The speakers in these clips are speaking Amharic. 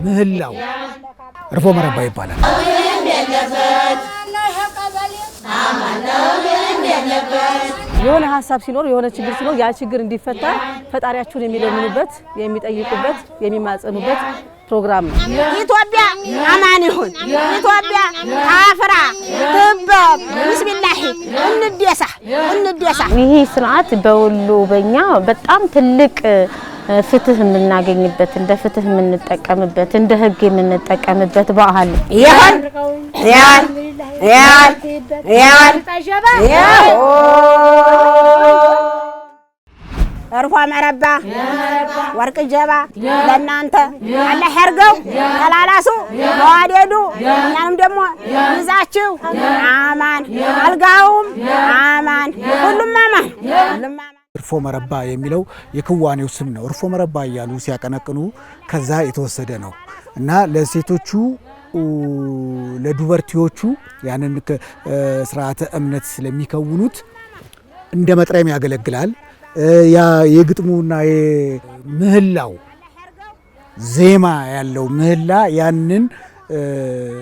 ምህላው እርፎ መረባ ይባላል። የሆነ ሐሳብ ሲኖር የሆነ ችግር ሲኖር ያ ችግር እንዲፈታ ፈጣሪያቸውን የሚለምኑበት የሚጠይቁበት የሚማጸኑበት ፕሮግራም ነው። ኢትዮጵያ አማን ይሁን፣ ኢትዮጵያ አፍራ ትበብ ቢስሚላህ እንደሳ ይሄ ስርዓት በወሎ በእኛ በጣም ትልቅ ፍትህ የምናገኝበት እንደ ፍትህ የምንጠቀምበት እንደ ህግ የምንጠቀምበት ባህል ይሁን እርፎ መረባ ወርቅ ጀባ ለናንተ አላህ ያርገው ተላላሱ ተዋደዱ እኛንም ደግሞ ይዛችሁ አማን አልጋውም አማን ሁሉም አማን እርፎ መረባ የሚለው የክዋኔው ስም ነው። እርፎ መረባ እያሉ ሲያቀነቅኑ ከዛ የተወሰደ ነው እና ለሴቶቹ ለዱበርቲዎቹ ያንን ስርዓተ እምነት ስለሚከውኑት እንደ መጥሪያም ያገለግላል። ያ የግጥሙና የምህላው ዜማ ያለው ምህላ ያንን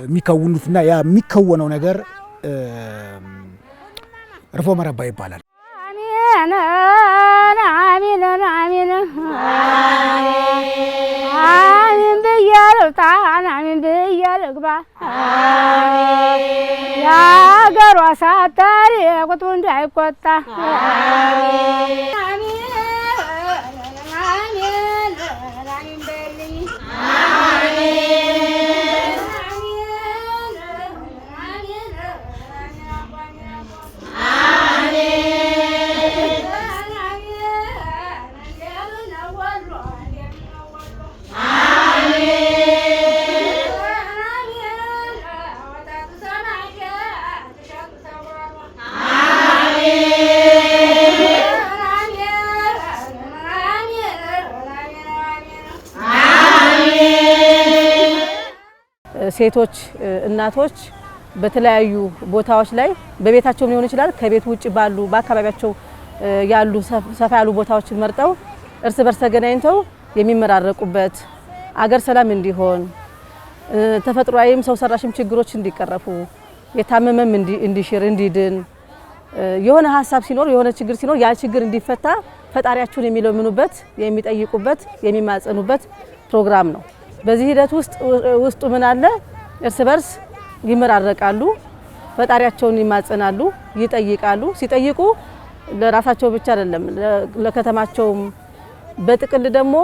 የሚከውኑትና ያ የሚከወነው ነገር እርፎ መረባ ይባላል። አሚን ብያለሁ አሚን ብያለሁ ግባ ያገሯ ሳታሪ ቁጡ እንዳይቆጣ ሴቶች እናቶች በተለያዩ ቦታዎች ላይ በቤታቸው ሊሆን ይችላል ከቤት ውጪ ባሉ በአካባቢያቸው ያሉ ሰፋ ያሉ ቦታዎችን መርጠው እርስ በርስ ተገናኝተው የሚመራረቁበት አገር ሰላም እንዲሆን ተፈጥሯዊም ሰው ሰራሽም ችግሮች እንዲቀረፉ የታመመም እንዲሽር እንዲድን የሆነ ሐሳብ ሲኖር የሆነ ችግር ሲኖር ያ ችግር እንዲፈታ ፈጣሪያቸውን የሚለምኑበት የሚጠይቁበት የሚማጸኑበት ፕሮግራም ነው። በዚህ ሂደት ውስጥ ምን አለ? እርስ በርስ ይመራረቃሉ፣ ፈጣሪያቸውን ይማጸናሉ፣ ይጠይቃሉ። ሲጠይቁ ለራሳቸው ብቻ አይደለም ለከተማቸውም በጥቅል ደግሞ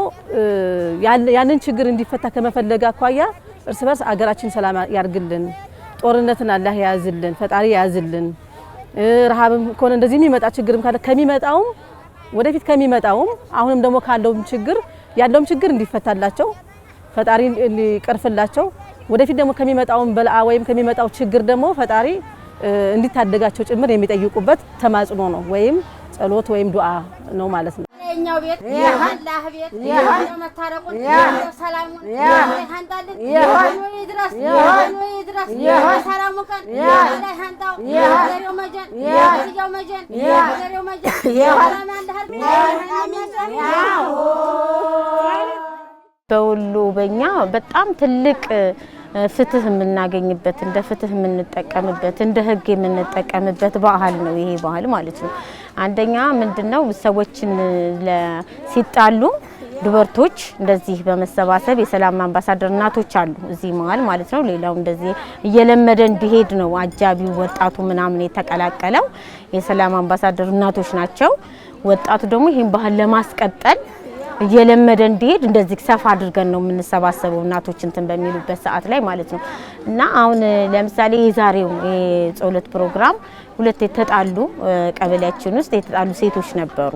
ያንን ችግር እንዲፈታ ከመፈለግ አኳያ እርስ በርስ አገራችን ሰላም ያርግልን፣ ጦርነትን አላህ ያዝልን፣ ፈጣሪ ያዝልን። ረሃብም ከሆነ እንደዚህ የሚመጣ ችግርም ካለ ከሚመጣውም ወደፊት ከሚመጣውም አሁንም ደግሞ ካለውም ችግር ያለውም ችግር እንዲፈታላቸው ፈጣሪ እንዲቀርፍላቸው ወደፊት ደግሞ ከሚመጣው በልአ ወይም ከሚመጣው ችግር ደግሞ ፈጣሪ እንዲታደጋቸው ጭምር የሚጠይቁበት ተማጽኖ ነው ወይም ጸሎት ወይም ዱዓ ነው ማለት ነው። የኛው ቤት የአላህ ቤት የሆነው መታረቁን ሰላሙን ይሃንጣልን ይድረስ ሰላሙ ቀን ላይ ሃንጣው ዘሬው መጀን ያው መጀን ዘሬው መጀን ሰላም በወሎ በእኛ በጣም ትልቅ ፍትህ የምናገኝበት እንደ ፍትህ የምንጠቀምበት እንደ ህግ የምንጠቀምበት ባህል ነው ይሄ ባህል ማለት ነው። አንደኛ ምንድነው ሰዎችን ሲጣሉ ዱበርቶች እንደዚህ በመሰባሰብ የሰላም አምባሳደር እናቶች አሉ እዚህ መሃል ማለት ነው። ሌላው እንደዚህ እየለመደ እንዲሄድ ነው አጃቢው ወጣቱ ምናምን የተቀላቀለው የሰላም አምባሳደር እናቶች ናቸው። ወጣቱ ደግሞ ይሄን ባህል ለማስቀጠል እየለመደ እንዲሄድ እንደዚህ ሰፋ አድርገን ነው የምንሰባሰበው እናቶች እንትን በሚሉበት ሰዓት ላይ ማለት ነው። እና አሁን ለምሳሌ የዛሬው የጸሎት ፕሮግራም ሁለት የተጣሉ ቀበሌያችን ውስጥ የተጣሉ ሴቶች ነበሩ።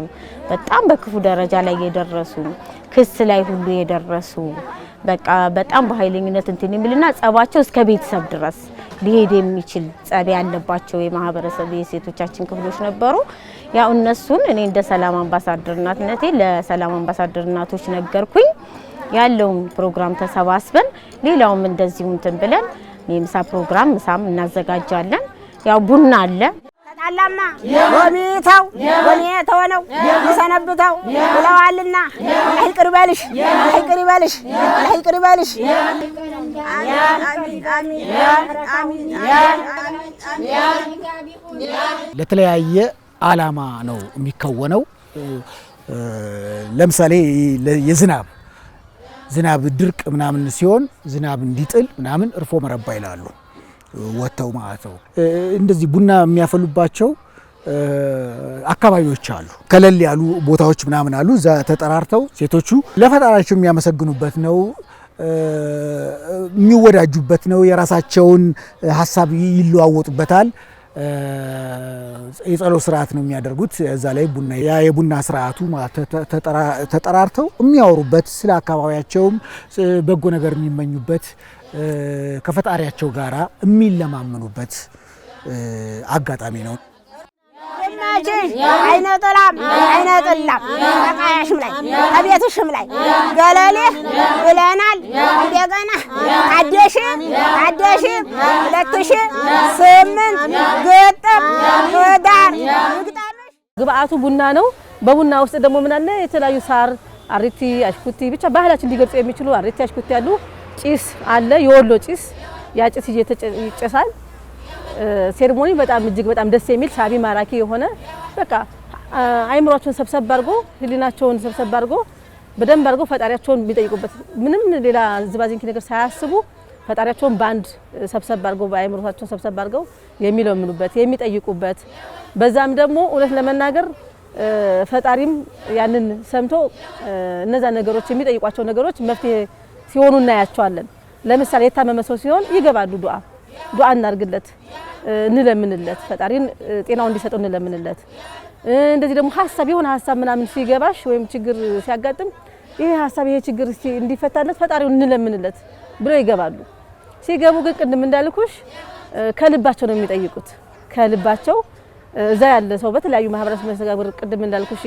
በጣም በክፉ ደረጃ ላይ የደረሱ ክስ ላይ ሁሉ የደረሱ በቃ በጣም በኃይለኝነት እንትን የሚልና ጸባቸው እስከ ቤተሰብ ድረስ ሊሄድ የሚችል ጸብ ያለባቸው የማህበረሰብ የሴቶቻችን ክፍሎች ነበሩ። ያው እነሱን እኔ እንደ ሰላም አምባሳደር እናትነቴ ለሰላም አምባሳደር እናቶች ነገርኩኝ። ያለውን ፕሮግራም ተሰባስበን ሌላውም እንደዚሁ እንትን ብለን የምሳ ፕሮግራም ምሳም እናዘጋጃለን። ያው ቡና አለ ተጣላማ ወሚታው ወሚታው ነው ሰነብታው ብለዋልና አይቅር በልሽ አይቅር በልሽ አይቅር በልሽ አሚን አሚን ለተለያየ ዓላማ ነው የሚከወነው። ለምሳሌ የዝናብ ድርቅ ምናምን ሲሆን ዝናብ እንዲጥል ምናምን እርፎ መረባ ይላሉ ወተው ማለት ነው። እንደዚህ ቡና የሚያፈሉባቸው አካባቢዎች አሉ፣ ከለል ያሉ ቦታዎች ምናምን አሉ። እዛ ተጠራርተው ሴቶቹ ለፈጣሪያቸው የሚያመሰግኑበት ነው፣ የሚወዳጁበት ነው። የራሳቸውን ሀሳብ ይለዋወጡበታል። የጸሎት ስርዓት ነው የሚያደርጉት። እዛ ላይ ቡና የቡና ስርዓቱ ተጠራርተው የሚያወሩበት ስለ አካባቢያቸውም በጎ ነገር የሚመኙበት ከፈጣሪያቸው ጋራ የሚለማመኑበት አጋጣሚ ነው። እናቴ አይነጥላም አይነጥላም ተቃያሽም ላይ ከቤትሽም ላይ ገለሌ ብለናል። እንደገና አደሽ 2008 ግጥም ዳር ግጣምሽ ግብአቱ ቡና ነው። በቡና ውስጥ ደግሞ ምን አለ? የተለያዩ ሳር፣ አሪቲ፣ አሽኩቲ ብቻ ባህላችን እንዲገልጹ የሚችሉ አሪቲ፣ አሽኩቲ ያሉ ጭስ አለ። የወሎ ጭስ ያ ጭስ ይጨሳል። ሴሪሞኒ በጣም እጅግ በጣም ደስ የሚል ሳቢ ማራኪ የሆነ በቃ አይምሮአቸውን ሰብሰብ አድርጎ ህሊናቸውን ሰብሰብ አድርጎ በደንብ አድርጎ ፈጣሪያቸውን የሚጠይቁበት ምንም ሌላ ዝባዝንኪ ነገር ሳያስቡ ፈጣሪያቸውን ባንድ ሰብሰብ አድርገው በአይምሮአቸው ሰብሰብ አድርገው የሚለምኑበት የሚጠይቁበት በዛም ደግሞ እውነት ለመናገር ፈጣሪም ያንን ሰምቶ እነዛ ነገሮች የሚጠይቋቸው ነገሮች መፍትሄ ሲሆኑ እናያቸዋለን። ለምሳሌ የታመመ ሰው ሲሆን ይገባሉ ዱዓ እናርግለት እንለምንለት ፈጣሪን ጤናው እንዲሰጠው እንለምንለት። እንደዚህ ደግሞ የሆነ ሀሳብ ምናምን ሲገባሽ ወይም ችግር ሲያጋጥም ይሄ ሀሳብ ይሄ ችግር እንዲፈታለት ፈጣሪውን እንለምንለት ብለው ይገባሉ። ሲገቡ ግን ቅድም እንዳልኩሽ ከልባቸው ነው የሚጠይቁት። ከልባቸው እዛ ያለ ሰው በተለያዩ ማህበረሰብ መስተጋብር ቅድም እንዳልኩሽ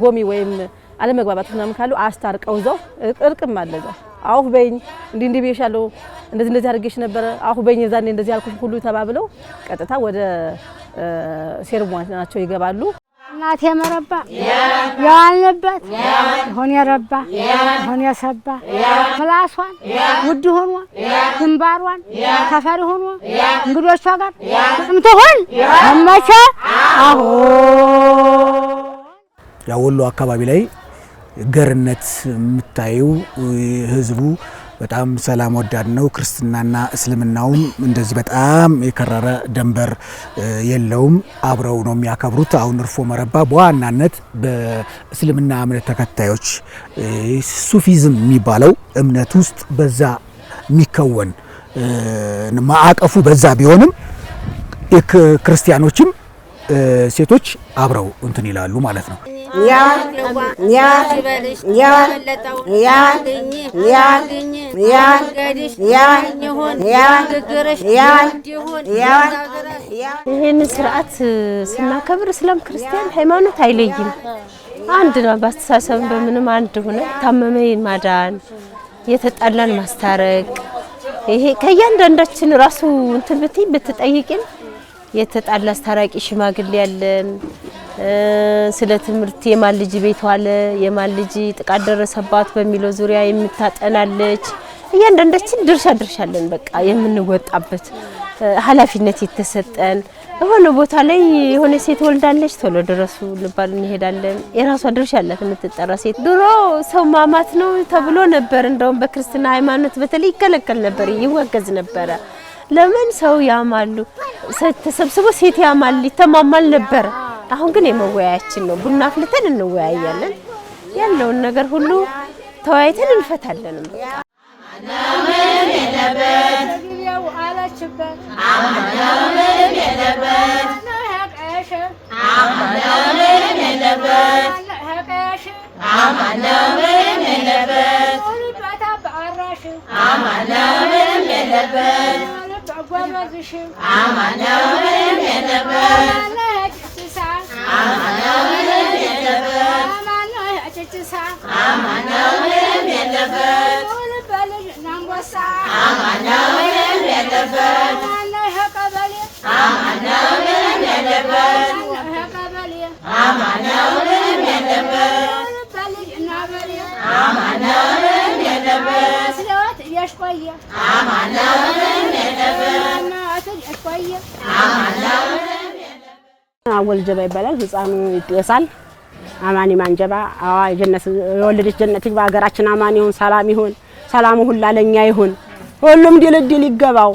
ጎሚ ወይም አለመግባባት ምናምን ካሉ አስታርቀው እዛው እርቅም አለ እዛው አውፍ በይኝ እንዲህ ብዬሻለሁ እንደዚህ አድርጌሽ ነበር አውፍ በይኝ ዛኔ እንደዚህ ያልኩሽ ሁሉ ተባብለው ቀጥታ ወደ ሴሪሞኒያቸው ይገባሉ። እናቴ መረባ ያልነበት ሆነ የረባ ሆነ የሰባ ፍላሷን ውድ ሆኖ ግንባሯን ከፈሪ ሆኖ እንግዶቿ ጋር ምትሆን አመቻ አሁ ያወሎ አካባቢ ላይ ገርነት የምታዩ ህዝቡ በጣም ሰላም ወዳድ ነው። ክርስትናና እስልምናውም እንደዚህ በጣም የከረረ ደንበር የለውም። አብረው ነው የሚያከብሩት። አሁን እርፎ መረባ በዋናነት በእስልምና እምነት ተከታዮች ሱፊዝም የሚባለው እምነት ውስጥ በዛ የሚከወን ማዕቀፉ በዛ ቢሆንም ክርስቲያኖችም ሴቶች አብረው እንትን ይላሉ ማለት ነው። ይሄን ስርዓት ስናከብር እስላም ክርስቲያን ሃይማኖት አይለይም። አንድ ነው። በአስተሳሰብ በምንም አንድ ሆነ ታመመ ማዳን የተጣላን ማስታረቅ ይሄ ከእያንዳንዳችን ራሱ እንትን ብትጠይቂን የተጣላ አስታራቂ ሽማግሌ ያለን ስለ ትምህርት የማን ልጅ ቤት ዋለ የማን ልጅ ጥቃት ደረሰባት በሚለው ዙሪያ የምታጠናለች እያንዳንዳችን ድርሻለን። በቃ የምንወጣበት ኃላፊነት የተሰጠን የሆነ ቦታ ላይ የሆነ ሴት ወልዳለች ቶሎ ድረሱ ልባል እንሄዳለን። የራሷ ድርሻ አላት የምትጠራ ሴት። ድሮ ሰው ማማት ነው ተብሎ ነበር። እንደውም በክርስትና ሃይማኖት በተለይ ይከለከል ነበር፣ ይወገዝ ነበር። ለምን ሰው ያማሉ ተሰብስቦ ሴት ያማል ይተማማል ነበር። አሁን ግን የመወያያችን ነው። ቡና አፍልተን እንወያያለን። ያለውን ነገር ሁሉ ተወያይተን እንፈታለን። ምንም የለበት ጊዜው አለችበት ምንም የለበት ምንም የለበት ምንም የለበት ምንም የለበት ምንም የለበት እቆየ አማናውንም የለበት እናትህ እቆየ አማናውንም አወል ጀባ ይባላል። ህፃኑ ይጤሳል። አማኒ ማንጀባ አዋ ጀነት የወለደች ጀነት ይግባ። ሀገራችን አማን ይሁን፣ ሰላም ይሁን፣ ሰላሙ ሁላ ለኛ ይሁን። ሁሉም ድልድል ይገባው፣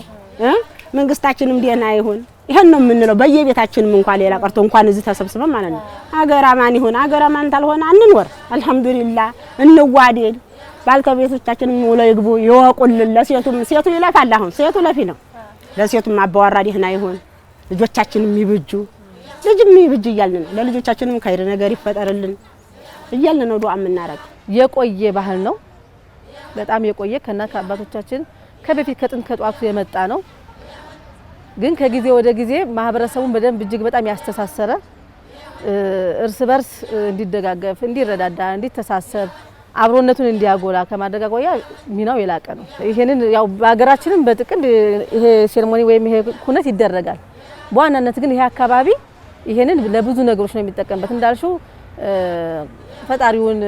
መንግስታችንም ደህና ይሁን። ይሄን ነው የምንለው። በየቤታችንም እንኳን ሌላ ቀርቶ እንኳን እዚህ ተሰብስበን ማለት ነው። ሀገር አማን ይሁን። ሀገር አማን ታልሆነ አንኖር። አልহামዱሊላህ እንዋደድ። ባልተቤቶቻችንም ውለው ይግቡ ይወቁልን። ለሴቱም ሴቱ ይለፋል። አሁን ሴቱ ለፊ ነው። ለሴቱም አባወራ ደህና ይሁን። ልጆቻችንም ይብጁ ልጅም ይብጅ እያልን ነው። ለልጆቻችንም ካይር ነገር ይፈጠርልን እያልን ነው ዱዓ የምናረግ። የቆየ ባህል ነው። በጣም የቆየ ከእናት አባቶቻችን ከበፊት ከጥንት ከጧቱ የመጣ ነው። ግን ከጊዜ ወደ ጊዜ ማህበረሰቡን በደንብ እጅግ በጣም ያስተሳሰረ እርስ በርስ እንዲደጋገፍ፣ እንዲረዳዳ፣ እንዲተሳሰብ አብሮነቱን እንዲያጎላ ከማድረግ አኳያ ሚናው የላቀ ነው። ይሄንን ያው በሀገራችንም በጥቅል ይሄ ሴሬሞኒ ወይም ይሄ ኩነት ይደረጋል። በዋናነት ግን ይሄ አካባቢ ይሄንን ለብዙ ነገሮች ነው የሚጠቀምበት። እንዳልሽው ፈጣሪውን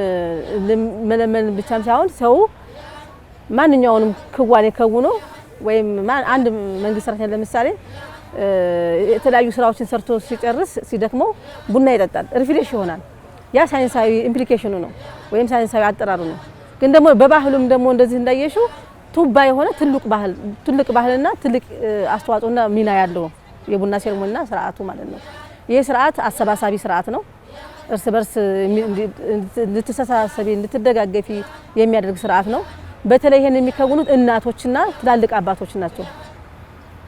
መለመን ብቻም ሳይሆን ሰው ማንኛውንም ክዋኔ ከውኖ ወይም አንድ መንግስት ሰራተኛ ለምሳሌ የተለያዩ ስራዎችን ሰርቶ ሲጨርስ ሲደክመው ቡና ይጠጣል፣ ሪፍሬሽ ይሆናል። ያ ሳይንሳዊ ኢምፕሊኬሽኑ ነው ወይም ሳይንሳዊ አጠራሩ ነው። ግን ደግሞ በባህሉም ደግሞ እንደዚህ እንዳየሽው ቱባ የሆነ ትልቅ ባህልና ትልቅ አስተዋጽኦና ሚና ያለው የቡና ሴሬሞኒና ስርዓቱ ማለት ነው። ይሄ ስርዓት አሰባሳቢ ስርዓት ነው። እርስ በርስ እንድትተሳሰቢ እንድትደጋገፊ የሚያደርግ ስርዓት ነው። በተለይ ይሄን የሚከውኑት እናቶችና ትላልቅ አባቶች ናቸው።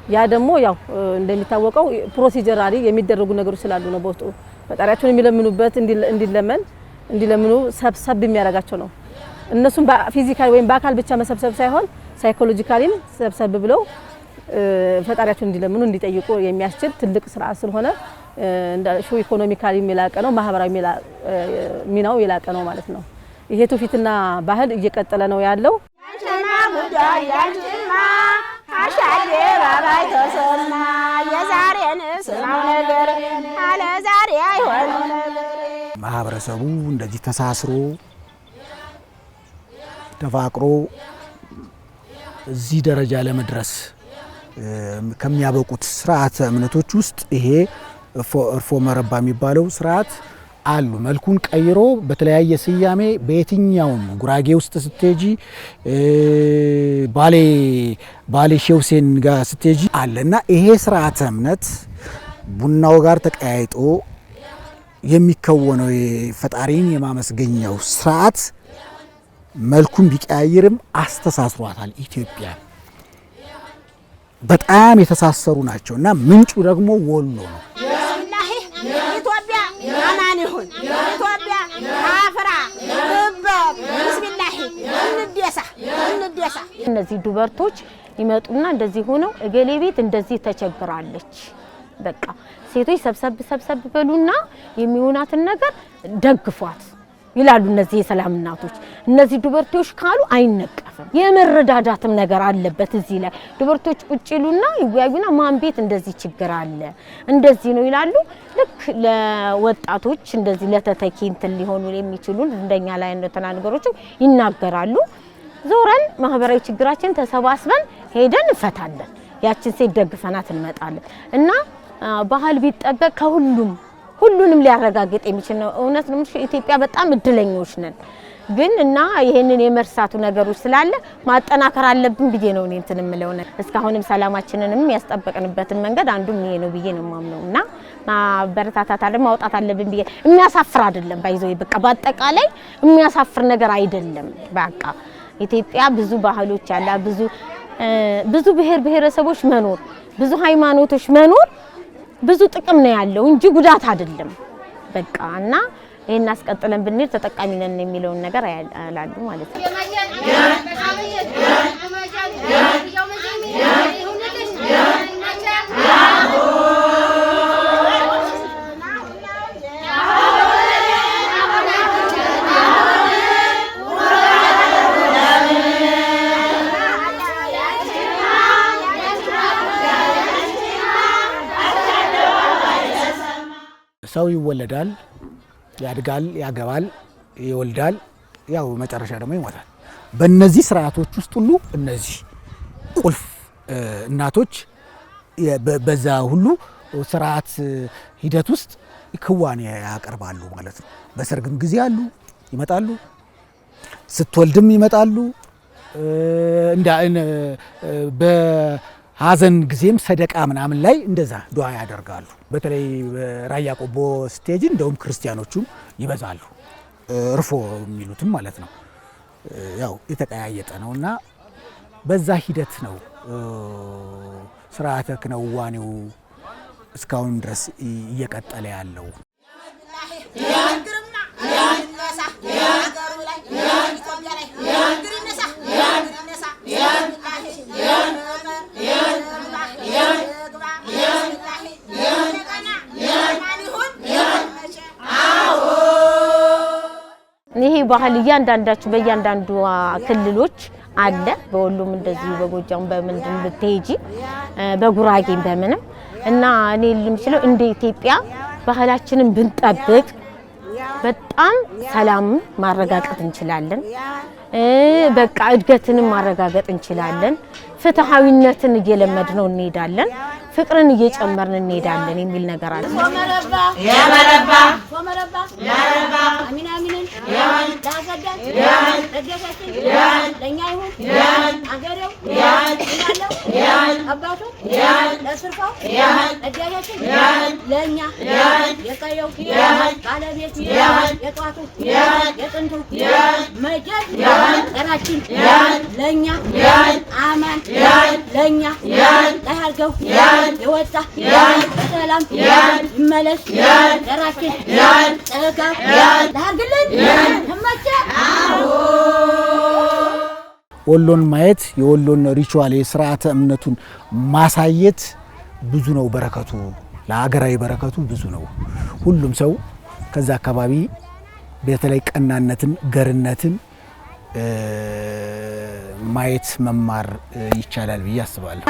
ያ ደግሞ ያው እንደሚታወቀው ፕሮሲጀራሊ የሚደረጉ ነገሮች ስላሉ ነው። በውስጡ ፈጣሪያቸውን የሚለምኑበት እንዲለምኑ ሰብሰብ የሚያደርጋቸው ነው። እነሱም በፊዚካሊ ወይም በአካል ብቻ መሰብሰብ ሳይሆን ሳይኮሎጂካሊም ሰብሰብ ብለው ፈጣሪያቸውን እንዲለምኑ እንዲጠይቁ የሚያስችል ትልቅ ስርዓት ስለሆነ እንዳልሹ ኢኮኖሚካሊ የላቀ ነው። ማህበራዊ ሚናው የላቀ ነው ማለት ነው። ይሄ ትውፊትና ባህል እየቀጠለ ነው ያለው። አንቺማ ጉዳይ አንቺማ አሻሌ ባባይ ተሰማ የዛሬን ስማው ነገር አለ ዛሬ አይሆንም ነገር። ማህበረሰቡ እንደዚህ ተሳስሮ ተፋቅሮ እዚህ ደረጃ ለመድረስ ከሚያበቁት ስርዓተ እምነቶች ውስጥ ይሄ እርፎ መረባ የሚባለው ስርዓት አሉ። መልኩን ቀይሮ በተለያየ ስያሜ በየትኛውም ጉራጌ ውስጥ ስትሄጂ ባሌ ሼውሴን ጋር ስትሄጂ አለና ይሄ ስርዓተ እምነት ቡናው ጋር ተቀያይጦ የሚከወነው ፈጣሪን የማመስገኛው ስርዓት መልኩን ቢቀያይርም አስተሳስሯታል። ኢትዮጵያ በጣም የተሳሰሩ ናቸውና ምንጩ ደግሞ ወሎ ነው። ቢስሚላህ ኢትዮጵያ አማን ይሁን። ኢትዮጵያ አፍራ ትበብ ቢስሚላህ እንደሳ እነዚህ ዱበርቶች ይመጡና እንደዚህ ሆነው እገሌ ቤት እንደዚህ ተቸግራለች፣ በቃ ሴቶች ሰብሰብ በሉና የሚሆናትን ነገር ደግፏት ይላሉ። እነዚህ የሰላም እናቶች እነዚህ ዱበርቶች ካሉ አይነቀፍም። የመረዳዳትም ነገር አለበት። እዚህ ላይ ዱበርቶች ቁጭ ይሉና ይወያዩና ማን ቤት እንደዚህ ችግር አለ እንደዚህ ነው ይላሉ። ልክ ለወጣቶች እንደዚህ ለተተኪ እንትን ሊሆኑ የሚችሉ እንደኛ ላይ እንደተና ነገሮች ይናገራሉ። ዞረን ማህበራዊ ችግራችን ተሰባስበን ሄደን እንፈታለን። ያችን ሴት ደግፈናት እንመጣለን እና ባህል ቢጠበቅ ሁሉንም ሊያረጋግጥ የሚችል ነው። እውነት ነው። ኢትዮጵያ በጣም እድለኞች ነን። ግን እና ይሄንን የመርሳቱ ነገሮች ስላለ ማጠናከር አለብን ብዬ ነው እንትን የምለው። እስካሁንም ሰላማችንንም ያስጠበቅንበትን መንገድ አንዱም ይሄ ነው ብዬ ነው የማምነውና ማበረታታት አለ ማውጣት አለብን ብዬ የሚያሳፍር አይደለም። ባይዘው በቃ በአጠቃላይ የሚያሳፍር ነገር አይደለም። በቃ ኢትዮጵያ ብዙ ባህሎች ያላ ብዙ ብሔር ብሔረሰቦች መኖር ብዙ ሃይማኖቶች መኖር ብዙ ጥቅም ነው ያለው እንጂ ጉዳት አይደለም። በቃ እና ይሄን አስቀጥለን ብንል ተጠቃሚ ነን የሚለውን ነገር አላሉ ማለት ነው። ሰው ይወለዳል፣ ያድጋል፣ ያገባል፣ ይወልዳል፣ ያው መጨረሻ ደግሞ ይሞታል። በእነዚህ ስርዓቶች ውስጥ ሁሉ እነዚህ ቁልፍ እናቶች በዛ ሁሉ ስርዓት ሂደት ውስጥ ክዋኔ ያቀርባሉ ማለት ነው። በሰርግም ጊዜ አሉ ይመጣሉ፣ ስትወልድም ይመጣሉ፣ በሀዘን ጊዜም ሰደቃ ምናምን ላይ እንደዛ ዱዓ ያደርጋሉ። በተለይ ራያ ቆቦ ስቴጅ እንደውም ክርስቲያኖቹም ይበዛሉ፣ እርፎ የሚሉትም ማለት ነው። ያው የተቀያየጠ ነውና በዛ ሂደት ነው ስርዓተ ክንዋኔው እስካሁን ድረስ እየቀጠለ ያለው። ይሄ ባህል እያንዳንዳችሁ በእያንዳንዱ ክልሎች አለ። በሁሉም እንደዚህ በጎጃም በመንድን ብትሄጂ በጉራጌም በምንም እና እኔ ልምችለው እንደ ኢትዮጵያ ባህላችንን ብንጠብቅ በጣም ሰላም ማረጋገጥ እንችላለን። በቃ እድገትንም ማረጋገጥ እንችላለን። ፍትሃዊነትን እየለመድነው እንሄዳለን። ፍቅርን እየጨመርን እንሄዳለን የሚል ነገር አለ። ያመረባ ያረባ አሚና አሚንን ዳገዳት ደገፈት ለኛ ይሁን አገሬው ያለው አባቱ ለስርፋው ደገፈት ለኛ የቀየው ባለቤት የጧቱ የጥንቱ መጀድ ተራችን ለኛ አማን ለኛ ለሃርገው የወጣ በሰላም ይመለስ ተራችን ተጋ ለሃርግልን ተመቸ። ወሎን ማየት የወሎን ሪቹዋል የስርዓተ እምነቱን ማሳየት ብዙ ነው በረከቱ፣ ለሀገራዊ በረከቱ ብዙ ነው። ሁሉም ሰው ከዛ አካባቢ በተለይ ቀናነትን ገርነትን ማየት መማር ይቻላል ብዬ አስባለሁ።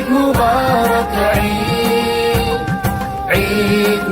مبارك عيد